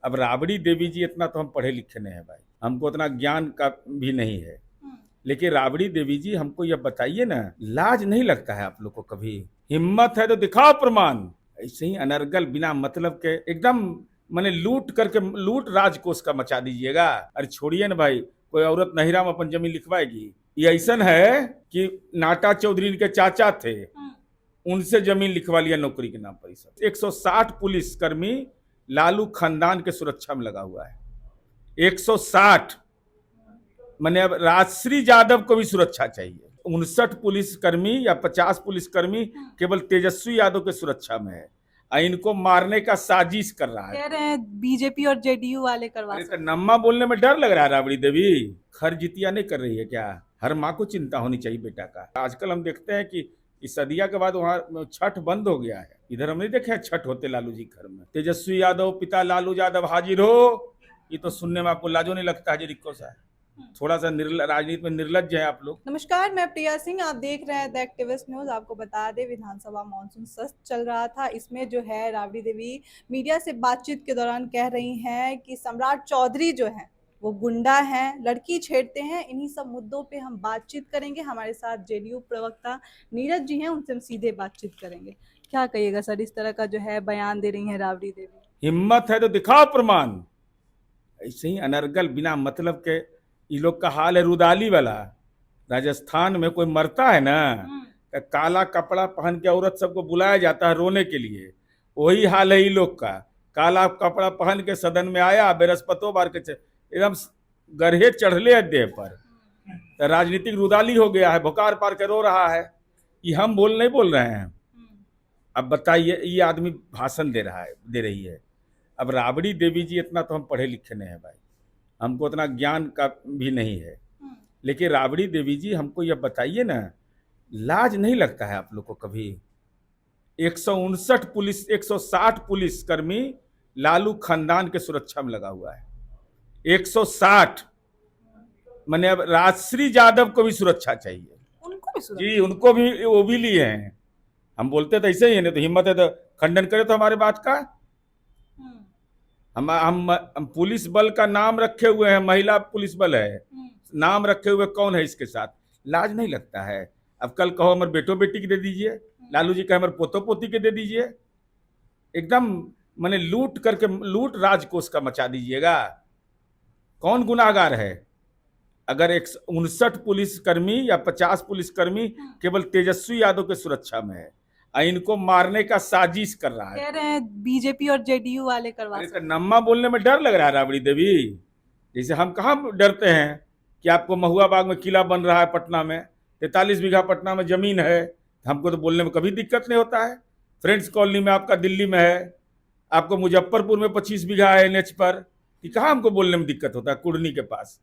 अब राबड़ी देवी जी इतना तो हम पढ़े लिखे नहीं है भाई, हमको उतना ज्ञान का भी नहीं है। लेकिन राबड़ी देवी जी हमको यह बताइए ना, लाज नहीं लगता है आप लोग को कभी? हिम्मत है तो दिखाओ प्रमाण। ऐसे ही अनर्गल बिना मतलब के एकदम मैंने लूट करके लूट राजकोष का मचा दीजिएगा। अरे छोड़िए ना भाई, कोई औरत नहिरा में अपन जमीन लिखवाएगी? ये ऐसा है कि नाटा चौधरी के चाचा थे, उनसे जमीन लिखवा लिया नौकरी के नाम पर। ही सब 160 पुलिस कर्मी लालू खानदान के सुरक्षा में लगा हुआ है। 160 मैंने अब राजश्री यादव को भी सुरक्षा चाहिए। 59 पुलिसकर्मी या 50 पुलिसकर्मी केवल तेजस्वी यादव के सुरक्षा में है, इनको मारने का साजिश कर रहा है। कह रहे हैं बीजेपी और जेडीयू वाले करवा अरे सकते तो नम्मा बोलने में डर लग रहा है राबड़ी देवी? खरजितिया नहीं कर रही है क्या? हर माँ को चिंता होनी चाहिए बेटा का। आजकल हम देखते हैं कि इस सदिया के बाद वहाँ छठ बंद हो गया है। इधर हम नहीं देखे छठ होते लालू जी घर में। तेजस्वी यादव पिता लालू यादव हाजिर हो, ये तो सुनने में आपको लाजो नहीं लगता है? रिक्को सा थोड़ा सा राजनीति में निर्लज है आप लोग। नमस्कार, मैं प्रिया सिंह, आप देख रहे हैं द एक्टिविस्ट न्यूज। आपको बता दें, विधानसभा मॉनसून सत्र चल रहा था। इसमें जो है राबड़ी देवी मीडिया से बातचीत के दौरान कह रही हैं कि सम्राट चौधरी जो हैं वो गुंडा हैं, लड़की छेड़ते हैं। इन्हीं सब मुद्दों पे हम बातचीत करेंगे। हमारे साथ जेडीयू प्रवक्ता नीरज जी हैं, उनसे हम सीधे बातचीत करेंगे। क्या कहिएगा सर, इस तरह का जो है बयान दे रही है राबड़ी देवी? हिम्मत है तो दिखाओ प्रमाण। ऐसे ही अनर्गल बिना मतलब के ये लोग का हाल है रुदाली वाला। राजस्थान में कोई मरता है ना, तो काला कपड़ा पहन के औरत सबको बुलाया जाता है रोने के लिए। वही हाल है ये लोग का। काला कपड़ा पहन के सदन में आया, बृहस्पतो बार के एकदम गरहे चढ़ले है देह पर, तो राजनीतिक रुदाली हो गया है, भुकार पार के रो रहा है। ये हम नहीं बोल रहे हैं। अब बताइए, ये आदमी भाषण दे रही है। अब राबड़ी देवी जी इतना तो हम पढ़े लिखे नहीं है भाई, हमको उतना ज्ञान का भी नहीं है। लेकिन राबड़ी देवी जी हमको यह बताइए ना, लाज नहीं लगता है आप लोग को कभी? 160 पुलिसकर्मी लालू खानदान के सुरक्षा में लगा हुआ है। 160 मैंने अब राजश्री यादव को भी सुरक्षा चाहिए। उनको भी सुरक्षा? जी, उनको भी, वो भी लिए हैं। हम बोलते तो ऐसे ही है, नहीं तो हिम्मत है तो खंडन करे तो हमारे बात का। हम पुलिस बल का नाम रखे हुए हैं, महिला पुलिस बल है, नाम रखे हुए कौन है इसके साथ? लाज नहीं लगता है? अब कल कहो हमारे बेटो बेटी के दे दीजिए, लालू जी कहे हमारे पोतो पोती के दे दीजिए। एकदम मैंने लूट करके लूट राजकोष का मचा दीजिएगा। कौन गुनाहगार है? अगर 159 पुलिसकर्मी या 50 पुलिसकर्मी केवल तेजस्वी यादव के सुरक्षा में है, इनको मारने का साजिश कर रहा है। कह रहे हैं बीजेपी और जेडीयू वाले करवा सकते हैं। नम्मा बोलने में डर लग रहा है राबड़ी देवी? जैसे हम कहाँ डरते हैं कि आपको महुआ बाग में किला बन रहा है पटना में, 43 बीघा पटना में जमीन है, हमको तो बोलने में कभी दिक्कत नहीं होता है। फ्रेंड्स कॉलोनी में आपका दिल्ली में है, आपको मुजफ्फरपुर में 25 बीघा है एनएच पर, कि कहाँ हमको बोलने में दिक्कत होता है? कुर्नी के पास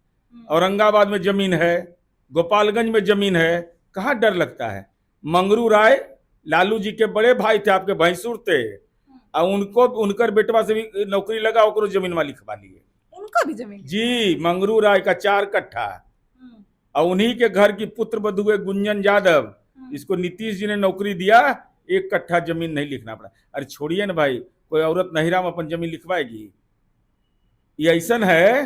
औरंगाबाद में जमीन है, गोपालगंज में जमीन है, कहाँ डर लगता है? मंगरू राय लालू जी के बड़े भाई थे, आपके भैंसुर थे, और उनको उनकर बेटवा से भी नौकरी लगा, ओकरो जमीन में लिखवा लिए। उनका भी जमीन? जी, मंगरू राय का 4 कट्ठा, और उन्हीं के घर की पुत्र बधू है गुंजन यादव, इसको नीतीश जी ने नौकरी दिया, 1 कट्ठा जमीन नहीं लिखना पड़ा। अरे छोड़िए ना भाई, कोई औरत नहिरा में अपन जमीन लिखवाएगी? ये ऐसा है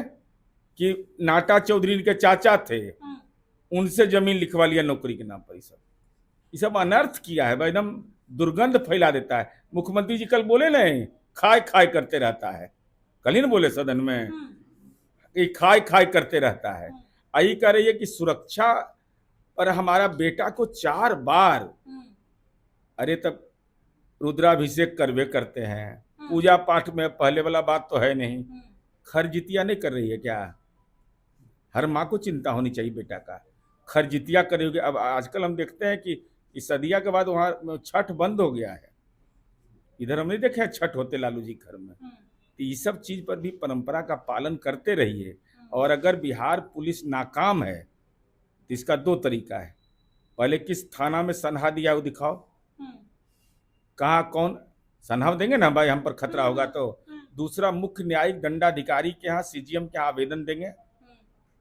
कि नाटा चौधरी के चाचा थे, उनसे जमीन लिखवा लिया नौकरी के नाम पर। ये सब अनर्थ किया है भाई, एकदम दुर्गंध फैला देता है। मुख्यमंत्री जी कल बोले नहीं, खाए खाए करते रहता है, कल ही ना बोले सदन में कि खाए खाए करते रहता है। आई कह रही है कि सुरक्षा पर हमारा बेटा को 4 बार, अरे तब रुद्राभिषेक करवे करते हैं, पूजा पाठ में पहले वाला बात तो है नहीं। खरजितिया नहीं कर रही है क्या? हर माँ को चिंता होनी चाहिए बेटा का। खरजितिया करोगे? अब आजकल हम देखते हैं कि इस सदिया के बाद वहाँ छठ बंद हो गया है। इधर हम नहीं देखे छठ होते लालू जी घर में। तो ये सब चीज पर भी परंपरा का पालन करते रहिए। और अगर बिहार पुलिस नाकाम है तो इसका 2 तरीका है। पहले किस थाना में सनहा दिया वो दिखाओ, कहाँ कौन सनहा देंगे ना भाई, हम पर खतरा होगा तो। दूसरा, मुख्य न्यायिक दंडाधिकारी के यहाँ सीजीएम के यहाँ आवेदन देंगे,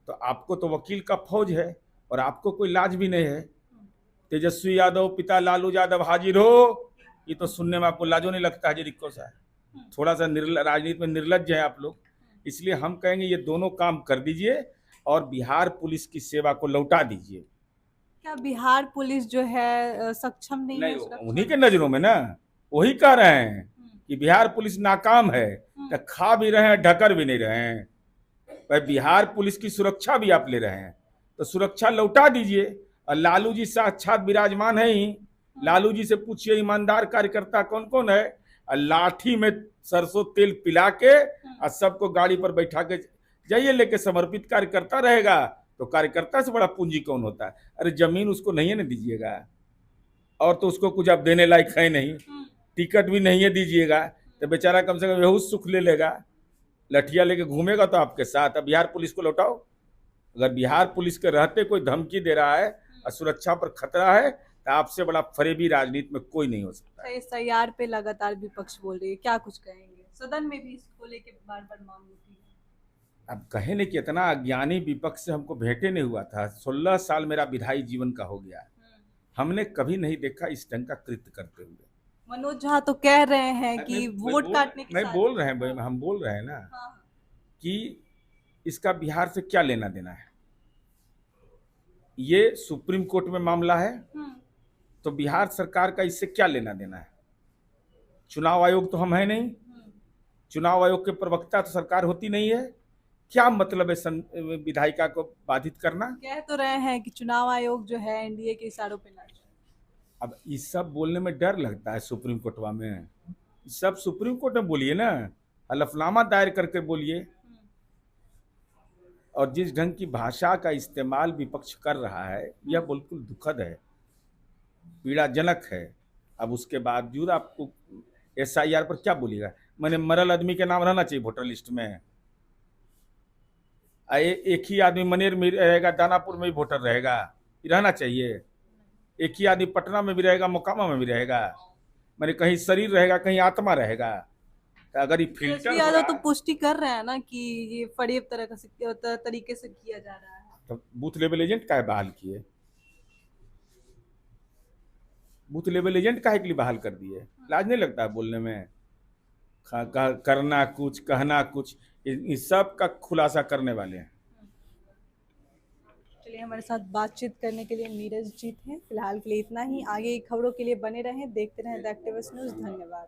तो आपको तो वकील का फौज है और आपको कोई लाज भी नहीं है। तेजस्वी यादव पिता लालू यादव हाजिर हो, ये तो सुनने में आपको लाजो नहीं लगता है? रिक्को सा थोड़ा सा राजनीति में निर्लज्ज है आप लोग, इसलिए हम कहेंगे ये दोनों काम कर दीजिए और बिहार पुलिस की सेवा को लौटा दीजिए। क्या बिहार पुलिस जो है सक्षम नहीं नहीं, है सुरक्षा उन्हीं के नजरों में ना, वही कह रहे हैं कि बिहार पुलिस नाकाम है, तो खा भी रहे हैं ढकर भी नहीं रहे हैं। भाई बिहार पुलिस की सुरक्षा भी आप ले रहे हैं, तो सुरक्षा लौटा दीजिए। और लालू जी साक्षात विराजमान है ही, लालू जी से पूछिए ईमानदार कार्यकर्ता कौन कौन है। और लाठी में सरसों तेल पिला के और सबको गाड़ी पर बैठा के जाइए, लेके समर्पित कार्यकर्ता रहेगा, तो कार्यकर्ता से बड़ा पूंजी कौन होता है। अरे जमीन उसको नहीं है ना दीजिएगा, और तो उसको कुछ आप देने लायक है नहीं, टिकट भी नहीं है दीजिएगा, तो बेचारा कम से कम यहू सुख ले लेगा। लठिया लेके घूमेगा तो आपके साथ। अब बिहार पुलिस को लौटाओ। अगर बिहार पुलिस के रहते कोई धमकी दे रहा है और सुरक्षा पर खतरा है, तो आपसे बड़ा फरेबी राजनीति में कोई नहीं हो सकता। एसआईआर पे लगातार विपक्ष बोल रही है, क्या कुछ कहेंगे? सदन में भी इसको लेके बार बार मांग उठी है। अब कहे नहीं कि इतना अज्ञानी विपक्ष से हमको भेंटे नहीं हुआ था। 16 साल मेरा विधायी जीवन का हो गया, हमने कभी नहीं देखा इस ढंग का कृत्य करते हुए। मनोज झा तो कह रहे हैं कि वोट काटने के नहीं साथ बोल रहे हैं, हम बोल रहे हैं ना हाँ, कि इसका बिहार से क्या लेना देना है। ये सुप्रीम कोर्ट में मामला है, तो बिहार सरकार का इससे क्या लेना देना है। चुनाव आयोग तो हम है नहीं, चुनाव आयोग के प्रवक्ता तो सरकार होती नहीं है। क्या मतलब है विधायिका को बाधित करना। कह तो रहे हैं कि चुनाव आयोग जो है एनडीए के इशारों पे नाच। अब इस सब बोलने में डर लगता है सुप्रीम कोर्टवा में। सब सुप्रीम कोर्ट में बोलिए ना, हलफनामा दायर करके बोलिए। और जिस ढंग की भाषा का इस्तेमाल विपक्ष कर रहा है, यह बिल्कुल दुखद है, पीड़ाजनक है। अब उसके बावजूद आपको एसआईआर पर क्या बोलिएगा। मैंने मरल आदमी के नाम रहना चाहिए वोटर लिस्ट में। एक ही आदमी मनेर में रहेगा, दानापुर में भी वोटर रहेगा, ये रहना चाहिए। एक ही आदमी पटना में भी रहेगा, मोकामा में भी रहेगा। मैंने कहीं शरीर रहेगा, कहीं आत्मा रहेगा। तो अगर ये फिल्टर यादव तो पुष्टि कर रहे हैं ना कि ये फरेब तरीके से किया जा रहा है। तो बूथ लेवल एजेंट काहे बहाल किए, बूथ लेवल एजेंट काहे के लिए बहाल कर दिए। लाज नहीं लगता है बोलने में। करना कुछ, कहना कुछ, इस सब का खुलासा करने वाले हैं। चलिए, हमारे साथ बातचीत करने के लिए नीरज जी थे। फिलहाल के लिए इतना ही। आगे की खबरों के लिए बने रहें, देखते रहें द एक्टिविस्ट न्यूज़। धन्यवाद।